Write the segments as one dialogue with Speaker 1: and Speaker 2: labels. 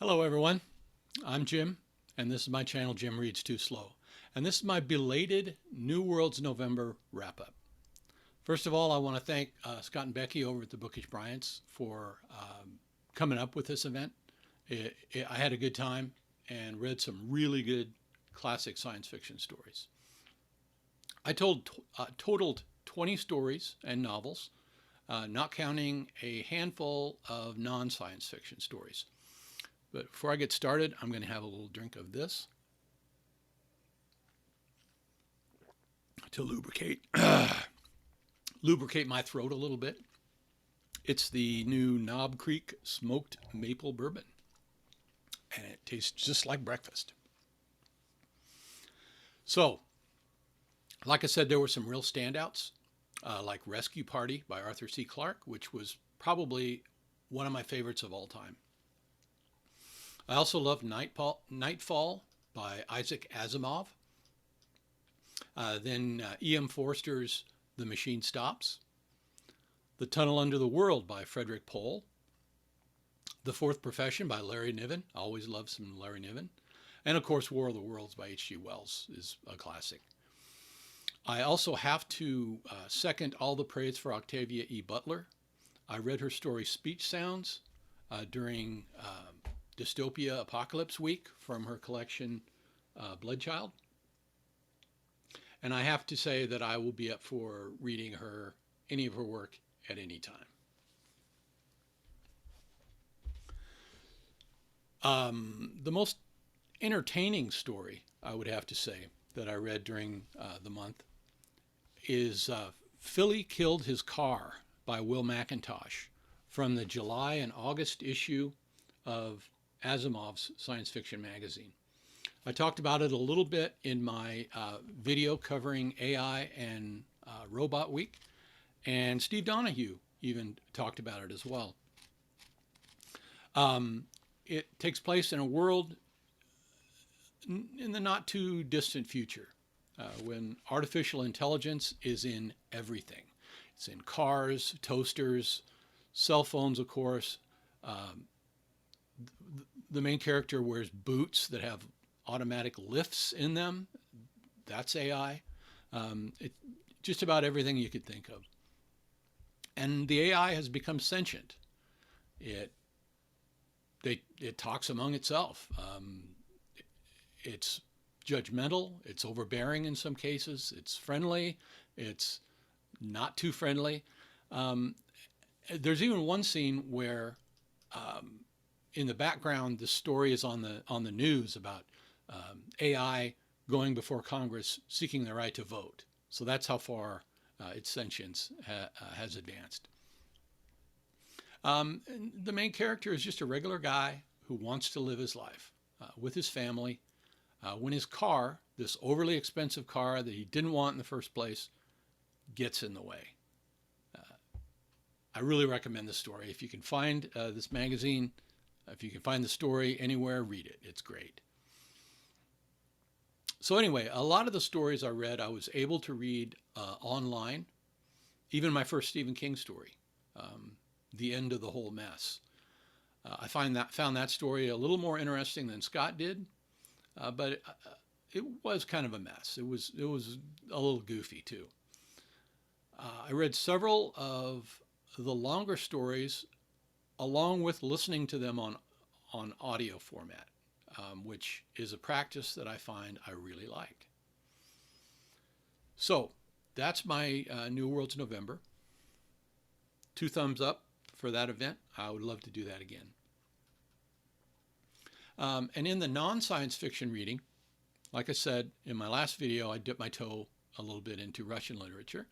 Speaker 1: Hello everyone, I'm Jim, and this is my channel, Jim Reads Too Slow. And this is my belated New Worlds November wrap-up. First of all, I want to thank Scott and Becky over at the Bookish Bryants for coming up with this event. I had a good time and read some really good classic science fiction stories. I totaled 20 stories and novels, not counting a handful of non-science fiction stories. But before I get started, I'm going to have a little drink of this to lubricate my throat a little bit. It's the new Knob Creek Smoked Maple Bourbon, and it tastes just like breakfast. So, like I said, there were some real standouts, like Rescue Party by Arthur C. Clarke, which was probably one of my favorites of all time. I also love Nightfall by Isaac Asimov. Then E.M. Forster's The Machine Stops. The Tunnel Under the World by Frederik Pohl. The Fourth Profession by Larry Niven. I always love some Larry Niven. And of course, War of the Worlds by H.G. Wells is a classic. I also have to second all the praise for Octavia E. Butler. I read her story Speech Sounds during Dystopia Apocalypse Week from her collection Bloodchild. And I have to say that I will be up for reading any of her work at any time. The most entertaining story, I would have to say, that I read during the month is Philly Killed His Car by Will McIntosh from the July and August issue of Asimov's science fiction magazine. I talked about it a little bit in my video covering AI and Robot Week, and Steve Donahue even talked about it as well. It takes place in a world in the not too distant future when artificial intelligence is in everything. It's in cars, toasters, cell phones, of course. The main character wears boots that have automatic lifts in them. That's AI. Just about everything you could think of. And the AI has become sentient. It talks among itself. It's judgmental. It's overbearing in some cases. It's friendly. It's not too friendly. There's even one scene where in the background, the story is on the news about AI going before Congress seeking the right to vote. So that's how far its sentience has advanced. The main character is just a regular guy who wants to live his life with his family. When his car, this overly expensive car that he didn't want in the first place, gets in the way. I really recommend this story. If you can find this magazine, if you can find the story anywhere, read it. It's great. So anyway, a lot of the stories I read, I was able to read online. Even my first Stephen King story, The End of the Whole Mess. I found that story a little more interesting than Scott did, but it was kind of a mess. It was a little goofy too. I read several of the longer stories along with listening to them on audio format, which is a practice that I find I really like. So that's my New Worlds November. 2 thumbs up for that event. I would love to do that again. And in the non-science fiction reading, like I said in my last video, I dipped my toe a little bit into Russian literature.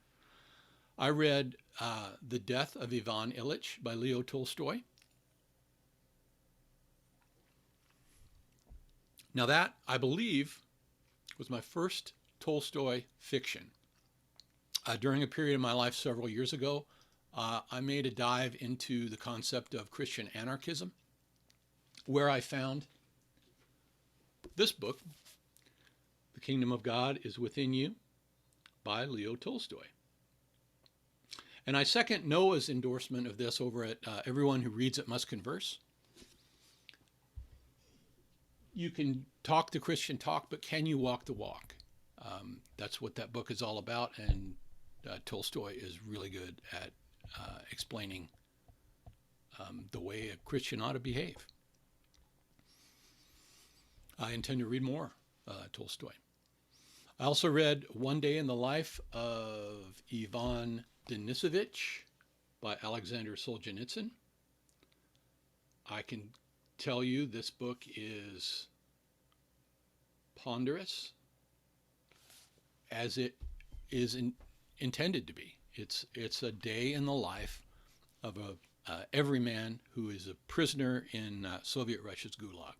Speaker 1: I read The Death of Ivan Ilyich by Leo Tolstoy. Now that, I believe, was my first Tolstoy fiction. During a period of my life several years ago, I made a dive into the concept of Christian anarchism, where I found this book, The Kingdom of God is Within You, by Leo Tolstoy. And I second Noah's endorsement of this over at Everyone Who Reads It Must Converse. you can talk the Christian talk, but can you walk the walk? That's what that book is all about, and Tolstoy is really good at explaining the way a Christian ought to behave. I intend to read more Tolstoy. I also read One Day in the Life of Ivan Denisovich by Alexander Solzhenitsyn. I can tell you this book is ponderous, as it is intended to be. It's a day in the life of a everyman who is a prisoner in Soviet Russia's Gulag.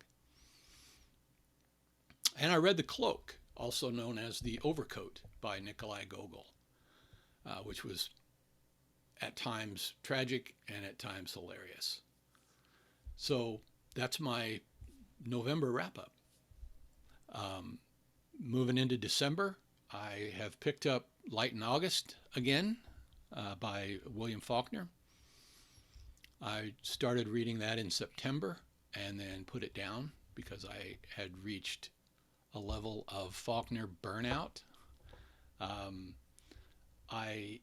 Speaker 1: And I read The Cloak, also known as The Overcoat by Nikolai Gogol, which was at times tragic and at times hilarious. So that's my November wrap-up. Moving into December, I have picked up Light in August again by William Faulkner. I started reading that in September and then put it down because I had reached a level of Faulkner burnout. I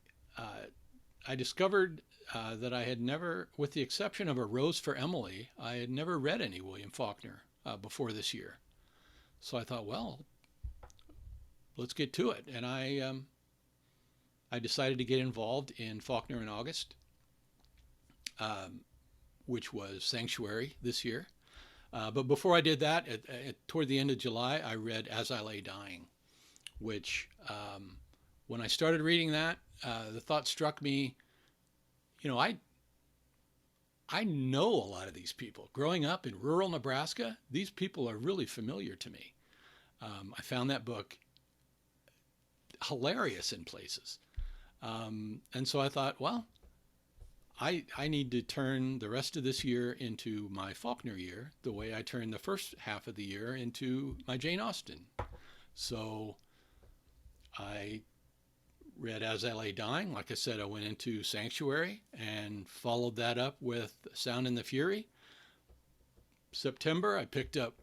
Speaker 1: discovered that I had never, with the exception of A Rose for Emily, I had never read any William Faulkner before this year. So I thought, well, let's get to it. And I decided to get involved in Faulkner in August, which was Sanctuary this year. But before I did that, toward the end of July, I read As I Lay Dying, which when I started reading that, the thought struck me, I know a lot of these people. Growing up in rural Nebraska, these people are really familiar to me. I found that book hilarious in places. And so I thought, well, I need to turn the rest of this year into my Faulkner year, the way I turned the first half of the year into my Jane Austen. So I read As I Lay Dying. Like I said, I went into Sanctuary and followed that up with Sound and the Fury. September, I picked up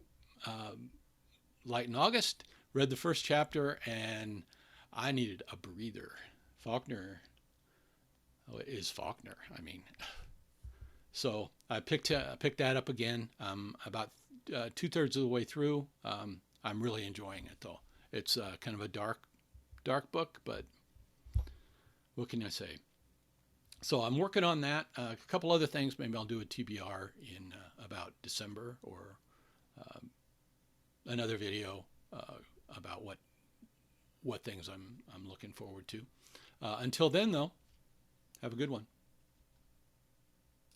Speaker 1: Light in August, read the first chapter, and I needed a breather. Faulkner is Faulkner. I mean, so I picked that up again. About 2/3 of the way through. I'm really enjoying it, though. It's kind of a dark book, but what can I say? So I'm working on that. A couple other things. Maybe I'll do a TBR in about December, or another video about what things I'm looking forward to. Until then, though, have a good one.